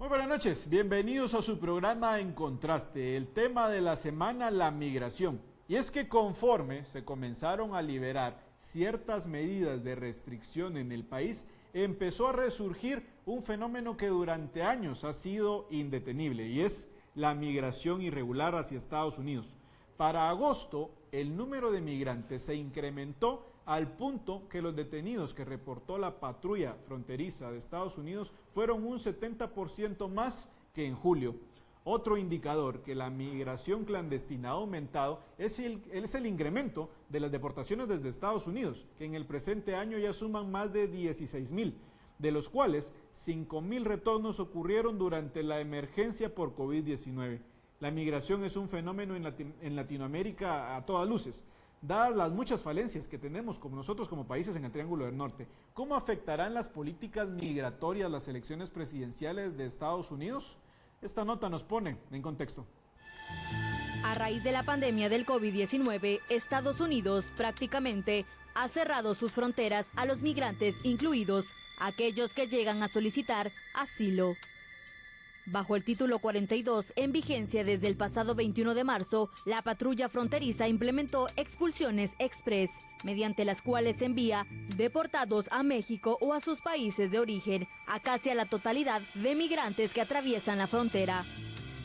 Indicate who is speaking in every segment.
Speaker 1: Muy buenas noches, bienvenidos a su programa En Contraste. El tema de la semana, la migración. Y es que conforme se comenzaron a liberar ciertas medidas de restricción en el país, empezó a resurgir un fenómeno que durante años ha sido indetenible, y es la migración irregular hacia Estados Unidos. Para agosto, el número de migrantes se incrementó al punto que los detenidos que reportó la patrulla fronteriza de Estados Unidos fueron un 70% más que en julio. Otro indicador que la migración clandestina ha aumentado es el incremento de las deportaciones desde Estados Unidos, que en el presente año ya suman más de 16,000, de los cuales 5,000 retornos ocurrieron durante la emergencia por COVID-19. La migración es un fenómeno en Latinoamérica a todas luces. Dadas las muchas falencias que tenemos como nosotros como países en el Triángulo del Norte, ¿cómo afectarán las políticas migratorias las elecciones presidenciales de Estados Unidos? Esta nota nos pone en contexto.
Speaker 2: A raíz de la pandemia del COVID-19, Estados Unidos prácticamente ha cerrado sus fronteras a los migrantes, incluidos aquellos que llegan a solicitar asilo. Bajo el título 42, en vigencia desde el pasado 21 de marzo, la patrulla fronteriza implementó expulsiones express, mediante las cuales envía deportados a México o a sus países de origen a casi a la totalidad de migrantes que atraviesan la frontera.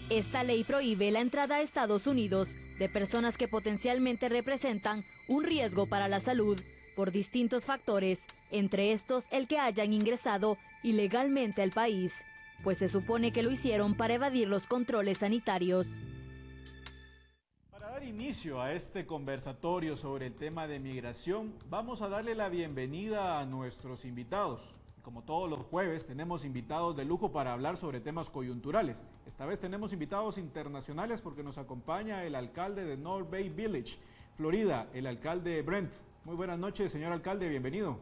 Speaker 2: Esta ley prohíbe la entrada a Estados Unidos de personas que potencialmente representan un riesgo para la salud por distintos factores, entre estos el que hayan ingresado ilegalmente al país, pues se supone que lo hicieron para evadir los controles sanitarios.
Speaker 1: Para dar inicio a este conversatorio sobre el tema de migración, vamos a darle la bienvenida a nuestros invitados. Como todos los jueves, tenemos invitados de lujo para hablar sobre temas coyunturales. Esta vez tenemos invitados internacionales porque nos acompaña el alcalde de North Bay Village, Florida, el alcalde Brent. Muy buenas noches, señor alcalde, bienvenido.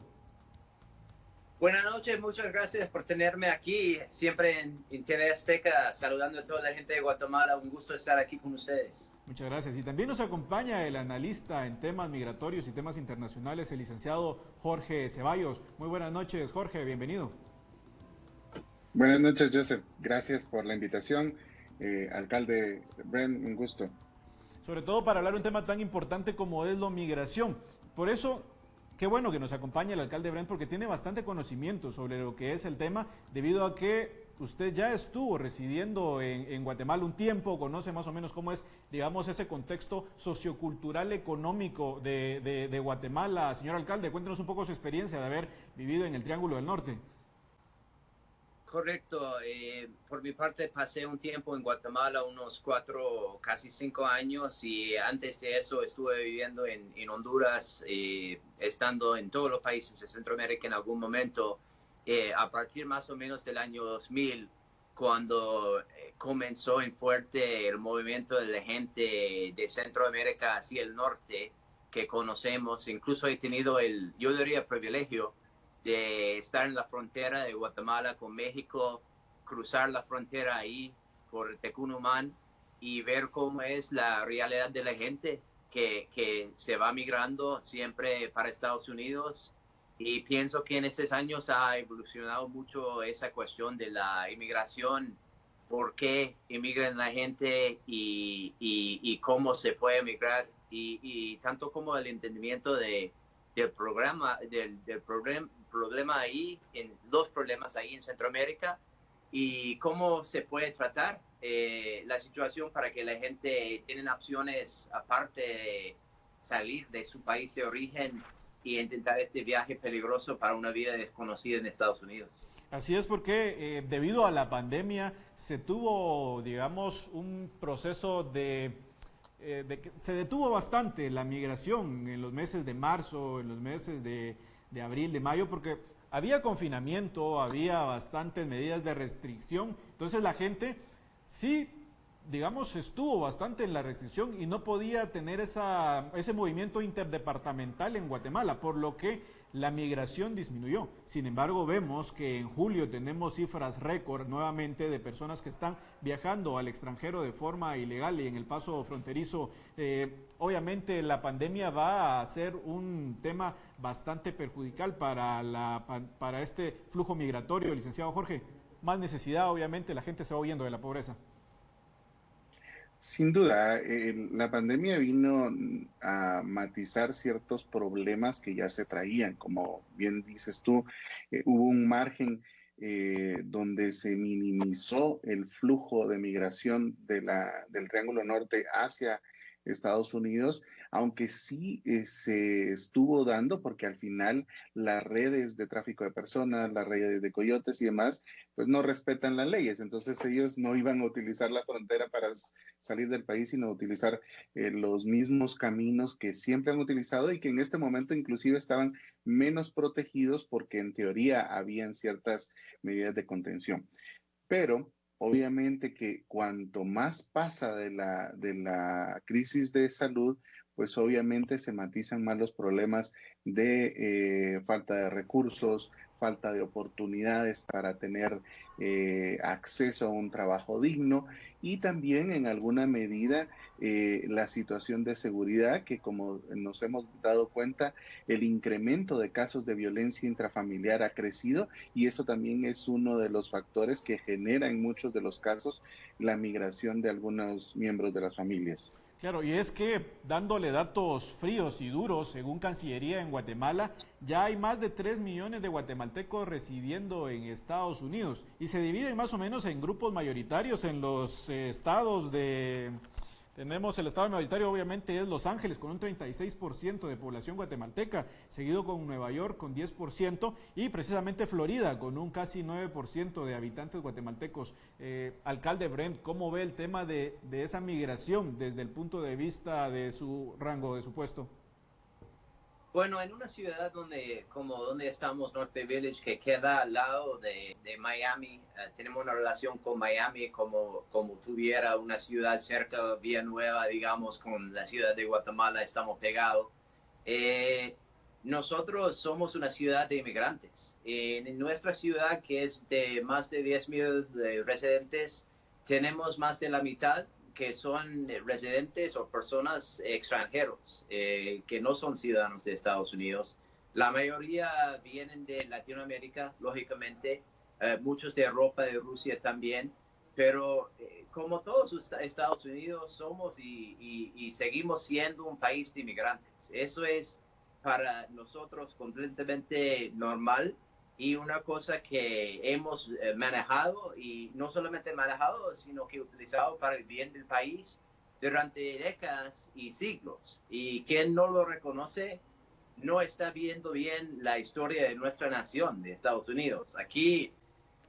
Speaker 3: Buenas noches, muchas gracias por tenerme aquí, siempre en TV Azteca, saludando a toda la gente de Guatemala, un gusto estar aquí con ustedes.
Speaker 1: Muchas gracias. Y también nos acompaña el analista en temas migratorios y temas internacionales, el licenciado Jorge Ceballos. Muy buenas noches, Jorge, bienvenido.
Speaker 4: Buenas noches, Joseph. Gracias por la invitación. Alcalde Brent, un gusto.
Speaker 1: Sobre todo para hablar de un tema tan importante como es la migración. Por eso, qué bueno que nos acompañe el alcalde Brent porque tiene bastante conocimiento sobre lo que es el tema, debido a que usted ya estuvo residiendo en Guatemala un tiempo, conoce más o menos cómo es, digamos, ese contexto sociocultural económico de Guatemala. Señor alcalde, cuéntenos un poco su experiencia de haber vivido en el Triángulo del Norte.
Speaker 3: Correcto. Por mi parte pasé un tiempo en Guatemala, unos 4, casi 5 años, y antes de eso estuve viviendo en Honduras, estando en todos los países de Centroamérica en algún momento, a partir más o menos del año 2000, cuando comenzó en fuerte el movimiento de la gente de Centroamérica hacia el norte que conocemos. Incluso he tenido yo diría, privilegio de estar en la frontera de Guatemala con México, cruzar la frontera ahí por Tecunumán y ver cómo es la realidad de la gente que se va migrando siempre para Estados Unidos. Y pienso que en esos años ha evolucionado mucho esa cuestión de la inmigración, por qué emigran la gente y cómo se puede emigrar, y tanto como el entendimiento del problema ahí, los problemas ahí en Centroamérica, y cómo se puede tratar la situación para que la gente tenga opciones aparte de salir de su país de origen y intentar este viaje peligroso para una vida desconocida en Estados Unidos.
Speaker 1: Así es, porque debido a la pandemia se tuvo, digamos, un proceso se detuvo bastante la migración en los meses de marzo, en los meses de abril, de mayo, porque había confinamiento, había bastantes medidas de restricción. Entonces la gente sí, digamos, estuvo bastante en la restricción y no podía tener ese movimiento interdepartamental en Guatemala, por lo que la migración disminuyó. Sin embargo, vemos que en julio tenemos cifras récord nuevamente de personas que están viajando al extranjero de forma ilegal y en el paso fronterizo. Obviamente la pandemia va a ser un tema bastante perjudicial para este flujo migratorio, licenciado Jorge. más necesidad, obviamente la gente se va huyendo de la pobreza.
Speaker 4: Sin duda, la pandemia vino a matizar ciertos problemas que ya se traían, como bien dices tú, hubo un margen donde se minimizó el flujo de migración del Triángulo Norte hacia Estados Unidos, aunque sí se estuvo dando, porque al final las redes de tráfico de personas, las redes de coyotes y demás, pues no respetan las leyes, entonces ellos no iban a utilizar la frontera para salir del país, sino utilizar los mismos caminos que siempre han utilizado y que en este momento inclusive estaban menos protegidos porque en teoría habían ciertas medidas de contención. Pero obviamente que cuanto más pasa de la crisis de salud, pues obviamente se matizan más los problemas de falta de recursos, falta de oportunidades para tener acceso a un trabajo digno y también en alguna medida la situación de seguridad que, como nos hemos dado cuenta, el incremento de casos de violencia intrafamiliar ha crecido y eso también es uno de los factores que genera en muchos de los casos la migración de algunos miembros de las familias.
Speaker 1: Claro, y es que dándole datos fríos y duros, según Cancillería en Guatemala, ya hay más de 3 millones de guatemaltecos residiendo en Estados Unidos y se dividen más o menos en grupos mayoritarios en los estados de... Tenemos el estado mayoritario, obviamente, es Los Ángeles, con un 36% de población guatemalteca, seguido con Nueva York con 10% y precisamente Florida con un casi 9% de habitantes guatemaltecos. Alcalde Brent, ¿cómo ve el tema de esa migración desde el punto de vista de su rango, de su puesto?
Speaker 3: Bueno, en una ciudad donde estamos, Norte Village, que queda al lado de Miami, tenemos una relación con Miami como tuviera una ciudad cerca, Villanueva, digamos, con la ciudad de Guatemala, estamos pegados. Nosotros somos una ciudad de inmigrantes. En nuestra ciudad, que es de más de 10,000 residentes, tenemos más de la mitad que son residentes o personas extranjeros que no son ciudadanos de Estados Unidos. La mayoría vienen de Latinoamérica, lógicamente, muchos de Europa, de Rusia también, pero como todos Estados Unidos somos y seguimos siendo un país de inmigrantes. Eso es para nosotros completamente normal y una cosa que hemos manejado y no solamente manejado, sino que utilizado para el bien del país durante décadas y siglos. Y quien no lo reconoce no está viendo bien la historia de nuestra nación, de Estados Unidos. Aquí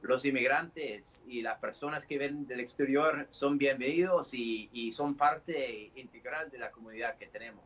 Speaker 3: los inmigrantes y las personas que vienen del exterior son bienvenidos y son parte integral de la comunidad que tenemos.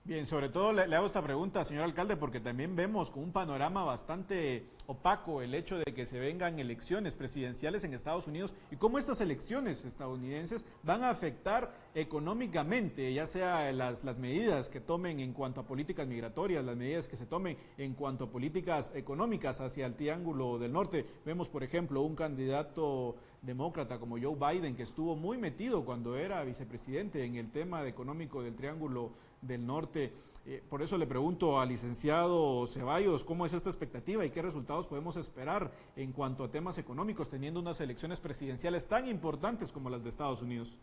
Speaker 1: Bien, sobre todo le hago esta pregunta, señor alcalde, porque también vemos con un panorama bastante opaco el hecho de que se vengan elecciones presidenciales en Estados Unidos y cómo estas elecciones estadounidenses van a afectar económicamente, ya sea las medidas que tomen en cuanto a políticas migratorias, las medidas que se tomen en cuanto a políticas económicas hacia el Triángulo del Norte. Vemos, por ejemplo, un candidato demócrata como Joe Biden, que estuvo muy metido cuando era vicepresidente en el tema económico del Triángulo del Norte. Por eso le pregunto al licenciado Ceballos, ¿cómo es esta expectativa y qué resultados podemos esperar en cuanto a temas económicos, teniendo unas elecciones presidenciales tan importantes como las de Estados Unidos?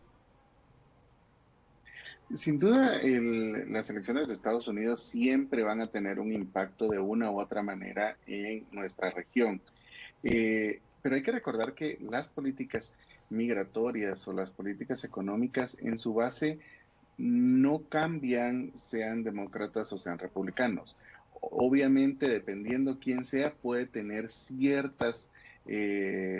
Speaker 4: Sin duda, las elecciones de Estados Unidos siempre van a tener un impacto de una u otra manera en nuestra región. Pero hay que recordar que las políticas migratorias o las políticas económicas en su base no cambian, sean demócratas o sean republicanos. Obviamente, dependiendo quién sea, puede tener ciertas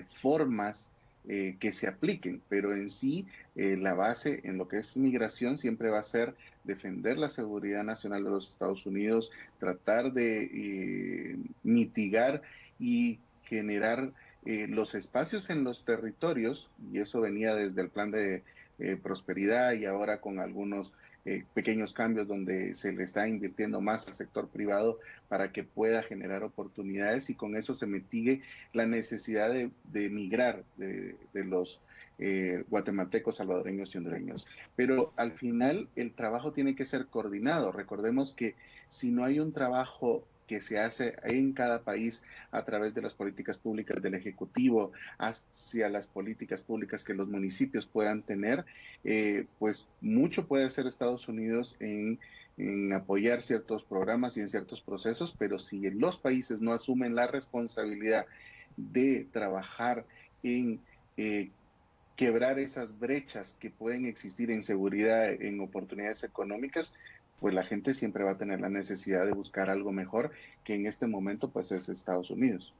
Speaker 4: formas que se apliquen, pero en sí la base en lo que es migración siempre va a ser defender la seguridad nacional de los Estados Unidos, tratar de mitigar y generar los espacios en los territorios, y eso venía desde el plan de prosperidad y ahora con algunos pequeños cambios donde se le está invirtiendo más al sector privado para que pueda generar oportunidades y con eso se mitigue la necesidad de migrar de los guatemaltecos, salvadoreños y hondureños. Pero al final el trabajo tiene que ser coordinado. Recordemos que si no hay un trabajo que se hace en cada país a través de las políticas públicas del Ejecutivo hacia las políticas públicas que los municipios puedan tener, pues mucho puede hacer Estados Unidos en apoyar ciertos programas y en ciertos procesos, pero si los países no asumen la responsabilidad de trabajar en quebrar esas brechas que pueden existir en seguridad, en oportunidades económicas, pues la gente siempre va a tener la necesidad de buscar algo mejor, que en este momento pues es Estados Unidos.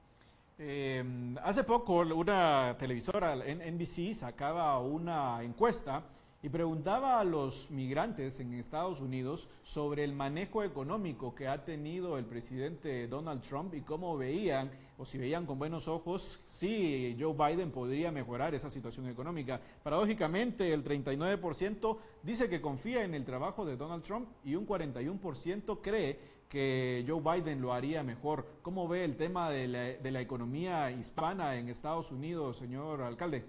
Speaker 1: Hace poco una televisora, NBC, sacaba una encuesta y preguntaba a los migrantes en Estados Unidos sobre el manejo económico que ha tenido el presidente Donald Trump y cómo veían, o si veían con buenos ojos, si Joe Biden podría mejorar esa situación económica. Paradójicamente, el 39% dice que confía en el trabajo de Donald Trump y un 41% cree que Joe Biden lo haría mejor. ¿Cómo ve el tema de la economía hispana en Estados Unidos, señor alcalde?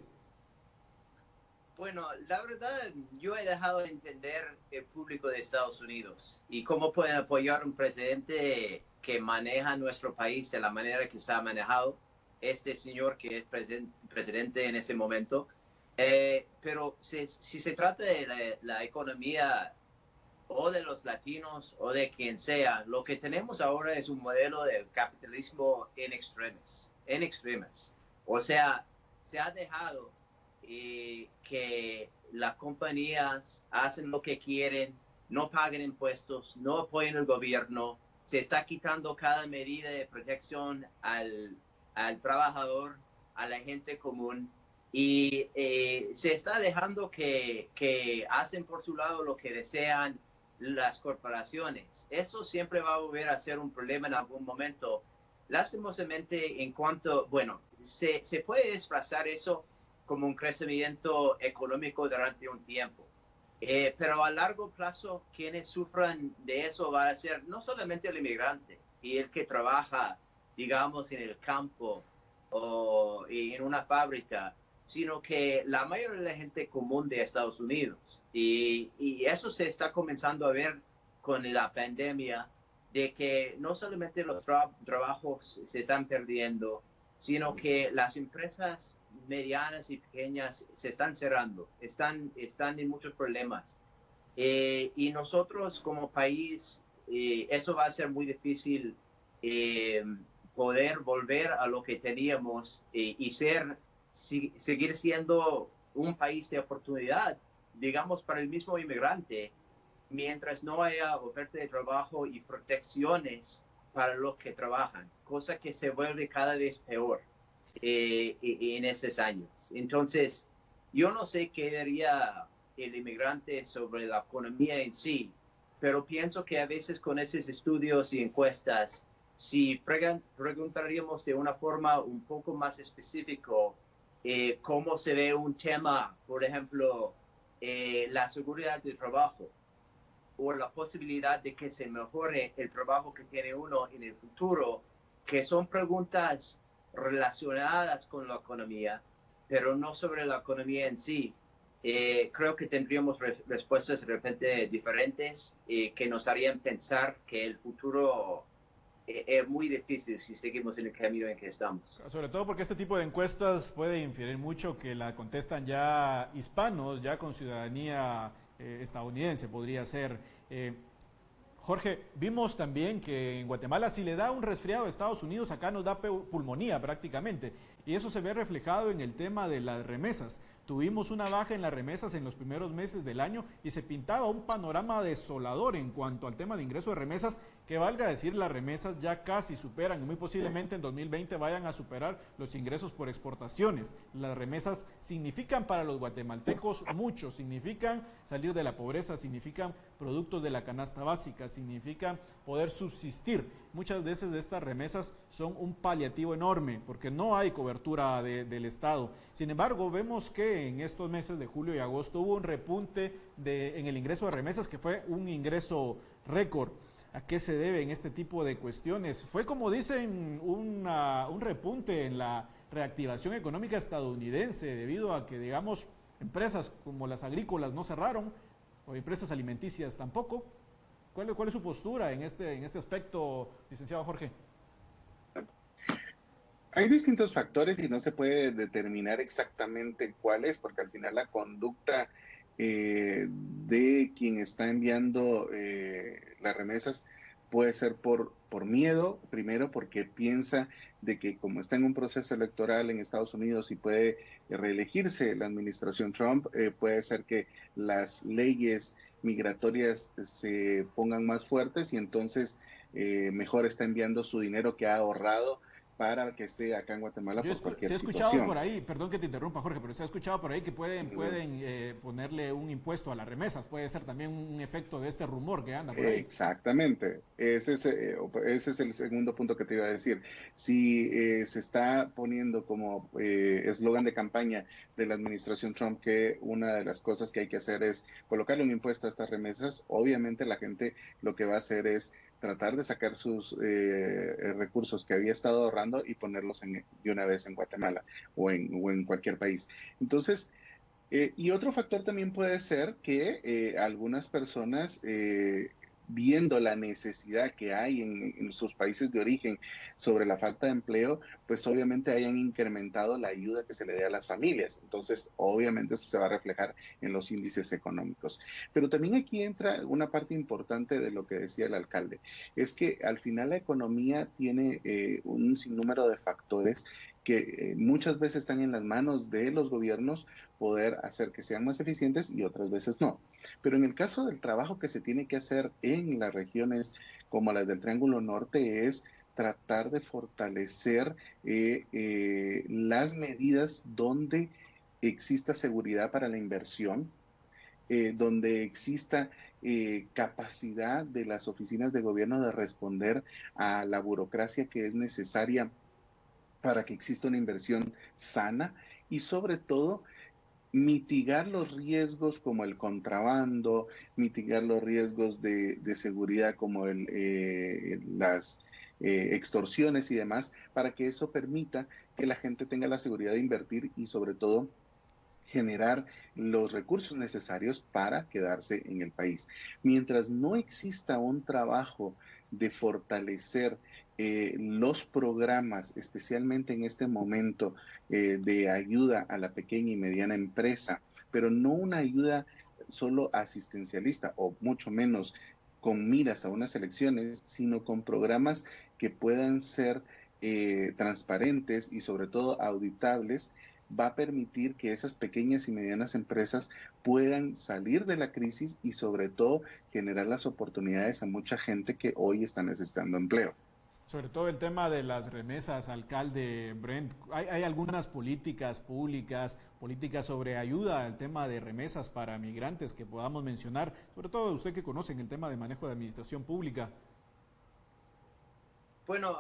Speaker 3: Bueno, la verdad, yo he dejado de entender el público de Estados Unidos y cómo pueden apoyar a un presidente que maneja nuestro país de la manera que se ha manejado este señor que es presidente en ese momento. Pero si se trata de la economía o de los latinos o de quien sea, lo que tenemos ahora es un modelo de capitalismo en extremis. O sea, se ha dejado que las compañías hacen lo que quieren, no pagan impuestos, no apoyan al gobierno, se está quitando cada medida de protección al trabajador, a la gente común, y se está dejando que hacen por su lado lo que desean las corporaciones. Eso siempre va a volver a ser un problema en algún momento. Lastimosamente, se puede disfrazar eso como un crecimiento económico durante un tiempo. Pero a largo plazo, quienes sufran de eso va a ser no solamente el inmigrante y el que trabaja, digamos, en el campo o en una fábrica, sino que la mayoría de la gente común de Estados Unidos. Y eso se está comenzando a ver con la pandemia, de que no solamente los trabajos se están perdiendo, sino que las empresas medianas y pequeñas se están cerrando, están en muchos problemas. Y nosotros como país, eso va a ser muy difícil poder volver a lo que teníamos y seguir siendo un país de oportunidad, digamos, para el mismo inmigrante, mientras no haya oferta de trabajo y protecciones para los que trabajan, cosa que se vuelve cada vez peor en esos años. Entonces, yo no sé qué diría el inmigrante sobre la economía en sí, pero pienso que a veces con esos estudios y encuestas, si preguntaríamos de una forma un poco más específica cómo se ve un tema, por ejemplo, la seguridad del trabajo o la posibilidad de que se mejore el trabajo que tiene uno en el futuro, que son preguntas relacionadas con la economía, pero no sobre la economía en sí. Creo que tendríamos respuestas de repente diferentes que nos harían pensar que el futuro es muy difícil si seguimos en el camino en que estamos.
Speaker 1: Sobre todo porque este tipo de encuestas puede inferir mucho que la contestan ya hispanos, ya con ciudadanía estadounidense, podría ser. Jorge, vimos también que en Guatemala si le da un resfriado a Estados Unidos, acá nos da pulmonía prácticamente. Y eso se ve reflejado en el tema de las remesas. Tuvimos una baja en las remesas en los primeros meses del año y se pintaba un panorama desolador en cuanto al tema de ingreso de remesas, que valga decir, las remesas ya casi superan y muy posiblemente en 2020 vayan a superar los ingresos por exportaciones. Las remesas significan para los guatemaltecos mucho, significan salir de la pobreza, significan productos de la canasta básica, significan poder subsistir. Muchas veces de estas remesas son un paliativo enorme porque no hay cobertura del Estado. Sin embargo, vemos que en estos meses de julio y agosto hubo un repunte en el ingreso de remesas que fue un ingreso récord. ¿A qué se deben este tipo de cuestiones? Fue, como dicen, un repunte en la reactivación económica estadounidense debido a que, digamos, empresas como las agrícolas no cerraron o empresas alimenticias tampoco. ¿Cuál es su postura en este aspecto, licenciado Jorge?
Speaker 4: Hay distintos factores y no se puede determinar exactamente cuál es, porque al final la conducta de quien está enviando las remesas puede ser por miedo, primero porque piensa de que como está en un proceso electoral en Estados Unidos y puede reelegirse la administración Trump, puede ser que las leyes migratorias se pongan más fuertes y entonces mejor está enviando su dinero que ha ahorrado para que esté acá en Guatemala por
Speaker 1: Se
Speaker 4: cualquier
Speaker 1: he escuchado
Speaker 4: situación.
Speaker 1: por ahí, perdón que te interrumpa Jorge, pero se ha escuchado por ahí que pueden ponerle un impuesto a las remesas. Puede ser también un efecto de este rumor que anda por ahí.
Speaker 4: Exactamente, ese es el segundo punto que te iba a decir. Si se está poniendo como eslogan de campaña de la administración Trump que una de las cosas que hay que hacer es colocarle un impuesto a estas remesas, obviamente la gente lo que va a hacer es tratar de sacar sus recursos que había estado ahorrando y ponerlos de una vez en Guatemala o en cualquier país. Entonces, y otro factor también puede ser que algunas personas, viendo la necesidad que hay en sus países de origen sobre la falta de empleo, pues obviamente hayan incrementado la ayuda que se le dé a las familias. Entonces, obviamente eso se va a reflejar en los índices económicos. Pero también aquí entra una parte importante de lo que decía el alcalde, es que al final la economía tiene un sinnúmero de factores que muchas veces están en las manos de los gobiernos poder hacer que sean más eficientes y otras veces no. Pero en el caso del trabajo que se tiene que hacer en las regiones como las del Triángulo Norte es tratar de fortalecer las medidas donde exista seguridad para la inversión, donde exista capacidad de las oficinas de gobierno de responder a la burocracia que es necesaria para que exista una inversión sana y sobre todo mitigar los riesgos como el contrabando, mitigar los riesgos de seguridad como las extorsiones y demás, para que eso permita que la gente tenga la seguridad de invertir y sobre todo generar los recursos necesarios para quedarse en el país. Mientras no exista un trabajo de fortalecer los programas, especialmente en este momento de ayuda a la pequeña y mediana empresa, pero no una ayuda solo asistencialista o mucho menos con miras a unas elecciones, sino con programas que puedan ser transparentes y sobre todo auditables, va a permitir que esas pequeñas y medianas empresas puedan salir de la crisis y sobre todo generar las oportunidades a mucha gente que hoy está necesitando empleo.
Speaker 1: Sobre todo el tema de las remesas, alcalde Brent. ¿Hay algunas políticas públicas, políticas sobre ayuda al tema de remesas para migrantes que podamos mencionar? Sobre todo usted que conoce el tema de manejo de administración pública.
Speaker 3: Bueno,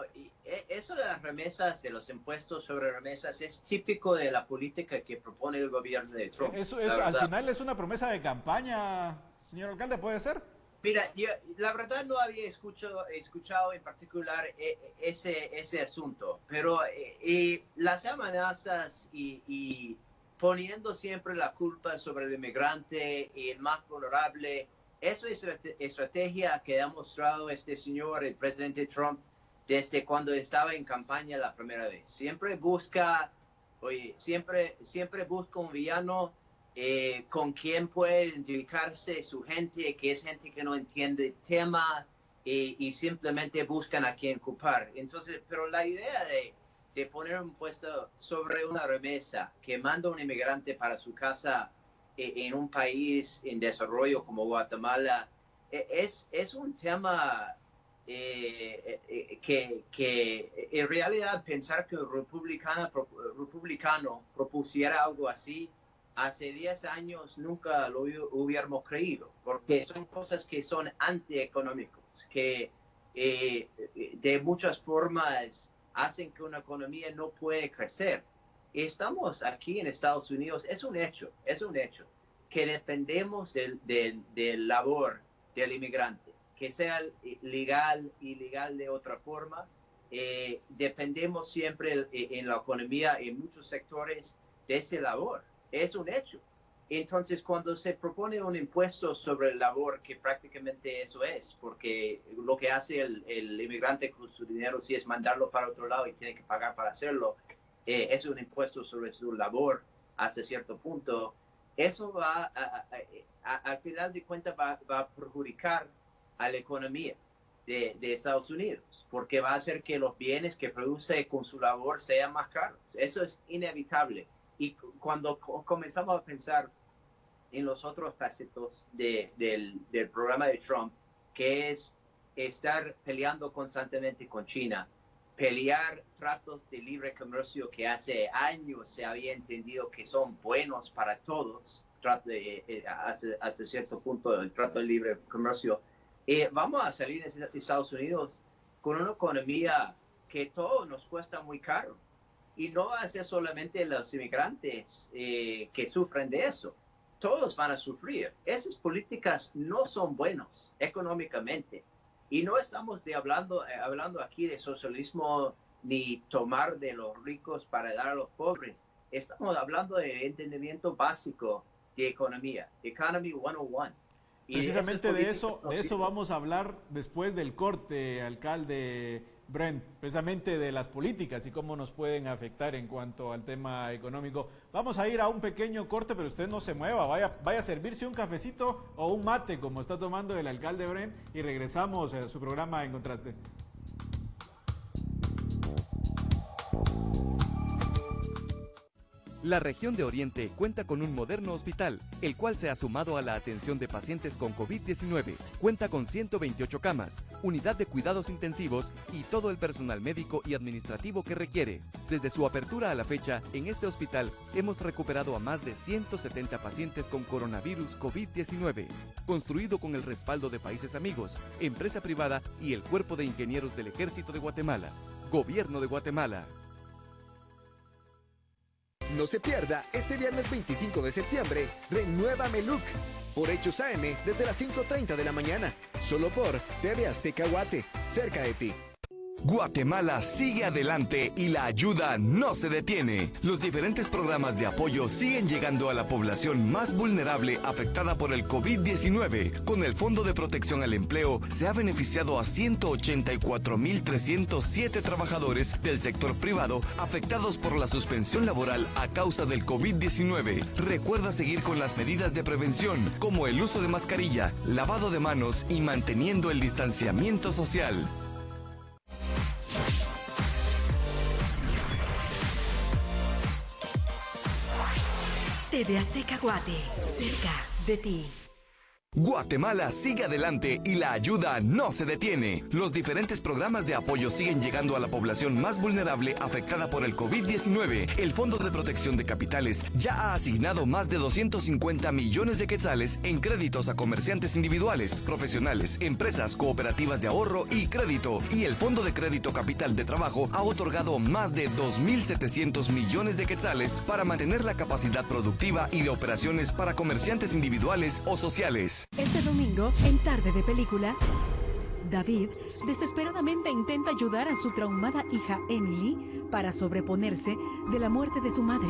Speaker 3: eso de las remesas, de los impuestos sobre remesas, es típico de la política que propone el gobierno de Trump.
Speaker 1: Eso al final es una promesa de campaña, señor alcalde, ¿puede ser?
Speaker 3: Mira, yo la verdad no había escuchado en particular ese asunto, pero las amenazas y poniendo siempre la culpa sobre el inmigrante y el más vulnerable, eso es estrategia que ha mostrado este señor, el presidente Trump, desde cuando estaba en campaña la primera vez. Siempre busca un villano con quien puede identificarse su gente, que es gente que no entiende el tema y simplemente buscan a quien culpar. Entonces, pero la idea de poner un impuesto sobre una remesa que manda un inmigrante para su casa en un país en desarrollo como Guatemala es un tema que en realidad pensar que un republicano propusiera algo así hace 10 años nunca lo hubiéramos creído, porque son cosas que son antieconómicos, que de muchas formas hacen que una economía no puede crecer. Estamos aquí en Estados Unidos, es un hecho, que dependemos del labor del inmigrante, que sea legal, ilegal de otra forma. Dependemos siempre en la economía, en muchos sectores, de ese labor. Es un hecho. Entonces, cuando se propone un impuesto sobre el labor, que prácticamente eso es, porque lo que hace el inmigrante con su dinero, si es mandarlo para otro lado y tiene que pagar para hacerlo, es un impuesto sobre su labor hasta cierto punto. Eso va, al final de cuentas, va a perjudicar a la economía de Estados Unidos, porque va a hacer que los bienes que produce con su labor sean más caros. Eso es inevitable. Y cuando comenzamos a pensar en los otros facetos del programa de Trump, que es estar peleando constantemente con China, pelear tratos de libre comercio que hace años se había entendido que son buenos para todos, hasta cierto punto el trato de libre comercio, vamos a salir de Estados Unidos con una economía que todo nos cuesta muy caro. Y no va a ser solamente los inmigrantes que sufren de eso. Todos van a sufrir. Esas políticas no son buenas económicamente. Y no estamos hablando aquí de socialismo ni tomar de los ricos para dar a los pobres. Estamos hablando de entendimiento básico de economía. Economy 101.
Speaker 1: Precisamente de eso vamos a hablar después del corte, alcalde Brent, precisamente de las políticas y cómo nos pueden afectar en cuanto al tema económico. Vamos a ir a un pequeño corte, pero usted no se mueva, vaya a servirse un cafecito o un mate como está tomando el alcalde Brent y regresamos a su programa En Contraste.
Speaker 5: La región de Oriente cuenta con un moderno hospital, el cual se ha sumado a la atención de pacientes con COVID-19. Cuenta con 128 camas, unidad de cuidados intensivos y todo el personal médico y administrativo que requiere. Desde su apertura a la fecha, en este hospital hemos recuperado a más de 170 pacientes con coronavirus COVID-19. Construido con el respaldo de países amigos, empresa privada y el Cuerpo de Ingenieros del Ejército de Guatemala. Gobierno de Guatemala.
Speaker 6: No se pierda este viernes 25 de septiembre, Renuévame Look, por Hechos AM desde las 5:30 de la mañana, solo por TV Azteca Guate, cerca de ti.
Speaker 5: Guatemala sigue adelante y la ayuda no se detiene. Los diferentes programas de apoyo siguen llegando a la población más vulnerable afectada por el COVID-19. Con el Fondo de Protección al Empleo se ha beneficiado a 184,307 trabajadores del sector privado afectados por la suspensión laboral a causa del COVID-19. Recuerda seguir con las medidas de prevención, como el uso de mascarilla, lavado de manos y manteniendo el distanciamiento social.
Speaker 7: TV Azteca Guate, cerca de ti.
Speaker 5: Guatemala sigue adelante y la ayuda no se detiene. Los diferentes programas de apoyo siguen llegando a la población más vulnerable afectada por el COVID-19. El Fondo de Protección de Capitales ya ha asignado más de 250 millones de quetzales en créditos a comerciantes individuales, profesionales, empresas, cooperativas de ahorro y crédito. Y el Fondo de Crédito Capital de Trabajo ha otorgado más de 2.700 millones de quetzales para mantener la capacidad productiva y de operaciones para comerciantes individuales o sociales.
Speaker 7: Este domingo, en Tarde de Película, David desesperadamente intenta ayudar a su traumada hija Emily para sobreponerse de la muerte de su madre,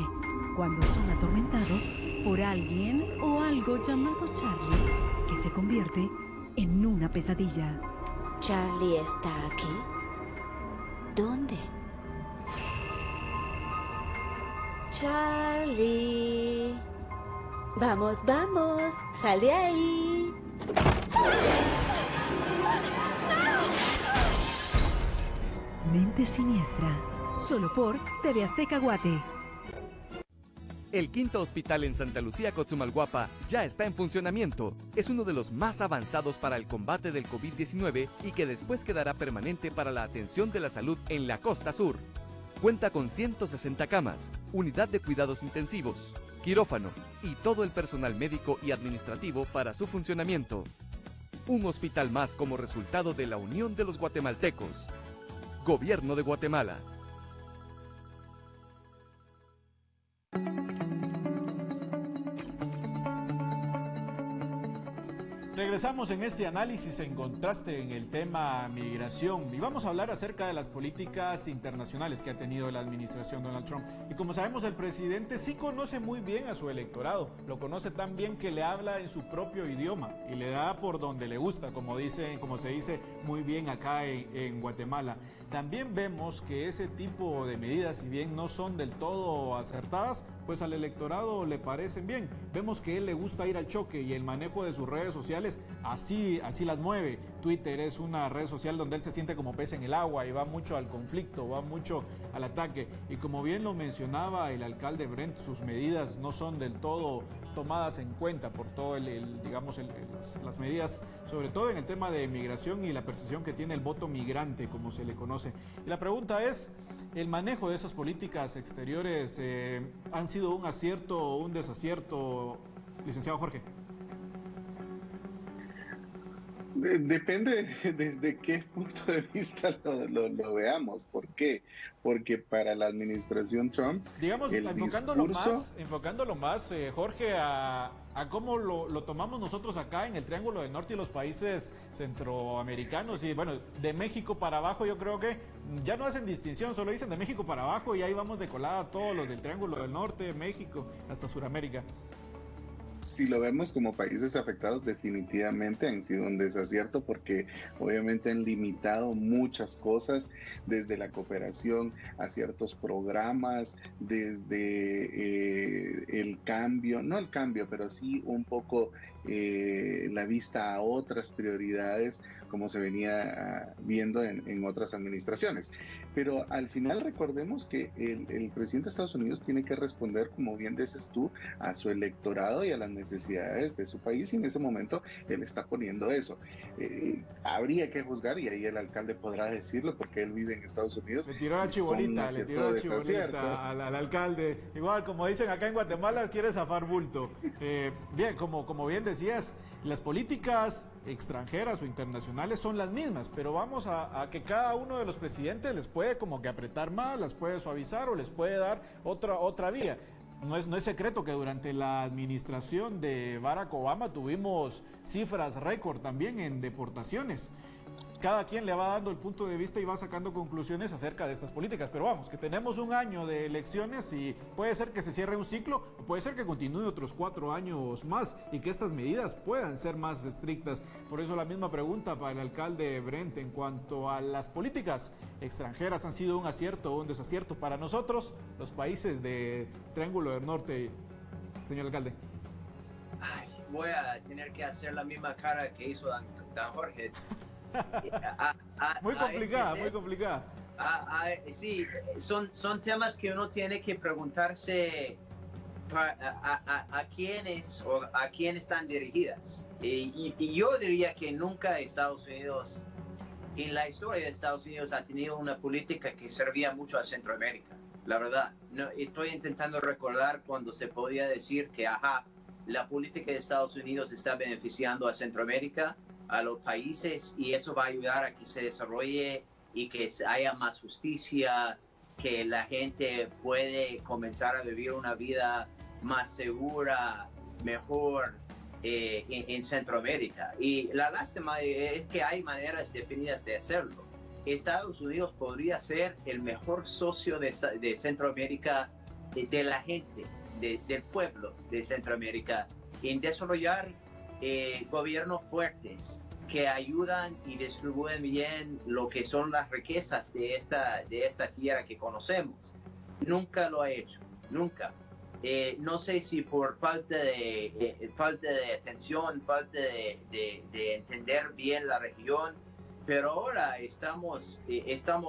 Speaker 7: cuando son atormentados por alguien o algo llamado Charlie, que se convierte en una pesadilla.
Speaker 8: ¿Charlie está aquí? ¿Dónde? Charlie. Vamos, vamos, sal de ahí.
Speaker 7: Mente Siniestra, solo por TV Azteca Guate.
Speaker 5: El quinto hospital en Santa Lucía, Cochumalguapa, ya está en funcionamiento. Es uno de los más avanzados para el combate del COVID-19 y que después quedará permanente para la atención de la salud en la costa sur. Cuenta con 160 camas, unidad de cuidados intensivos, quirófano y todo el personal médico y administrativo para su funcionamiento. Un hospital más como resultado de la unión de los guatemaltecos. Gobierno de Guatemala.
Speaker 1: regresamos en este análisis en contraste en el tema migración y vamos a hablar acerca de las políticas internacionales que ha tenido la administración Donald Trump. Y como sabemos, el presidente sí conoce muy bien a su electorado, lo conoce tan bien que le habla en su propio idioma y le da por donde le gusta, como se dice muy bien acá en Guatemala. También vemos que ese tipo de medidas, si bien no son del todo acertadas, pues al electorado le parecen bien. Vemos que a él le gusta ir al choque y el manejo de sus redes sociales así las mueve. Twitter es una red social donde él se siente como pez en el agua y va mucho al conflicto, va mucho al ataque. Y como bien lo mencionaba el alcalde Brent, sus medidas no son del todo tomadas en cuenta por todo las medidas, sobre todo en el tema de migración y la percepción que tiene el voto migrante, como se le conoce. Y la pregunta es, ¿el manejo de esas políticas exteriores han sido un acierto o un desacierto, licenciado Jorge?
Speaker 4: Depende desde qué punto de vista lo veamos. ¿Por qué? Porque para la administración Trump,
Speaker 1: digamos,
Speaker 4: el
Speaker 1: enfocándolo más, Jorge, a cómo lo tomamos nosotros acá en el Triángulo del Norte y los países centroamericanos. Y bueno, de México para abajo yo creo que ya no hacen distinción, solo dicen de México para abajo y ahí vamos de colada todos los del Triángulo del Norte, México, hasta Sudamérica.
Speaker 4: Si lo vemos como países afectados, definitivamente han sido un desacierto porque obviamente han limitado muchas cosas, desde la cooperación a ciertos programas, desde el cambio, no el cambio, pero sí un poco la vista a otras prioridades como se venía viendo en otras administraciones. Pero al final recordemos que el presidente de Estados Unidos tiene que responder, como bien dices tú, a su electorado y a las necesidades de su país, y en ese momento él está poniendo eso. Habría que juzgar, y ahí el alcalde podrá decirlo porque él vive en Estados Unidos.
Speaker 1: Le tiró la chibolita al alcalde. Igual, como dicen acá en Guatemala, quiere zafar bulto. Bien, como bien decías, las políticas extranjeras o internacionales son las mismas, pero vamos a que cada uno de los presidentes les puede como que apretar más, las puede suavizar o les puede dar otra vía. No es secreto que durante la administración de Barack Obama tuvimos cifras récord también en deportaciones. Cada quien le va dando el punto de vista y va sacando conclusiones acerca de estas políticas. Pero vamos, que tenemos un año de elecciones y puede ser que se cierre un ciclo o puede ser que continúe otros 4 años más y que estas medidas puedan ser más estrictas. Por eso la misma pregunta para el alcalde Brent en cuanto a las políticas extranjeras, ¿han sido un acierto o un desacierto para nosotros, los países de Triángulo del Norte, señor alcalde?
Speaker 3: Ay, voy a tener que hacer la misma cara que hizo Dan Jorge.
Speaker 1: Muy complicada.
Speaker 3: Sí, son temas que uno tiene que preguntarse a quiénes o a quién están dirigidas. Y yo diría que nunca Estados Unidos, en la historia de Estados Unidos, ha tenido una política que servía mucho a Centroamérica. La verdad, no, estoy intentando recordar cuando se podía decir que, la política de Estados Unidos está beneficiando a Centroamérica, a los países, y eso va a ayudar a que se desarrolle y que haya más justicia, que la gente puede comenzar a vivir una vida más segura, mejor en Centroamérica. Y la lástima es que hay maneras definidas de hacerlo. Estados Unidos podría ser el mejor socio de Centroamérica, de la gente, del pueblo de Centroamérica, en desarrollar gobiernos fuertes que ayudan y distribuyen bien lo que son las riquezas de esta tierra que conocemos. Nunca lo ha hecho, nunca. No sé si por falta de atención, falta de entender bien la región, pero ahora estamos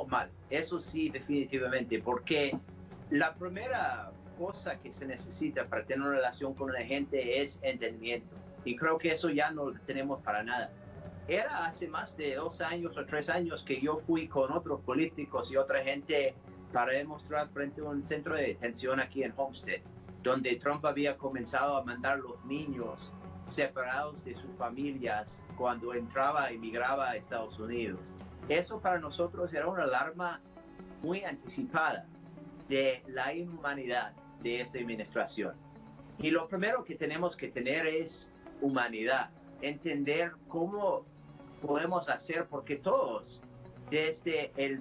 Speaker 3: mal. Eso sí, definitivamente, porque la primera cosa que se necesita para tener una relación con la gente es entendimiento. Y creo que eso ya no lo tenemos para nada. Era hace más de 2 años o 3 años que yo fui con otros políticos y otra gente para demostrar frente a un centro de detención aquí en Homestead, donde Trump había comenzado a mandar los niños separados de sus familias cuando entraba y migraba a Estados Unidos. Eso para nosotros era una alarma muy anticipada de la inhumanidad de esta administración. Y lo primero que tenemos que tener es humanidad. entender cómo podemos hacer, porque todos, desde el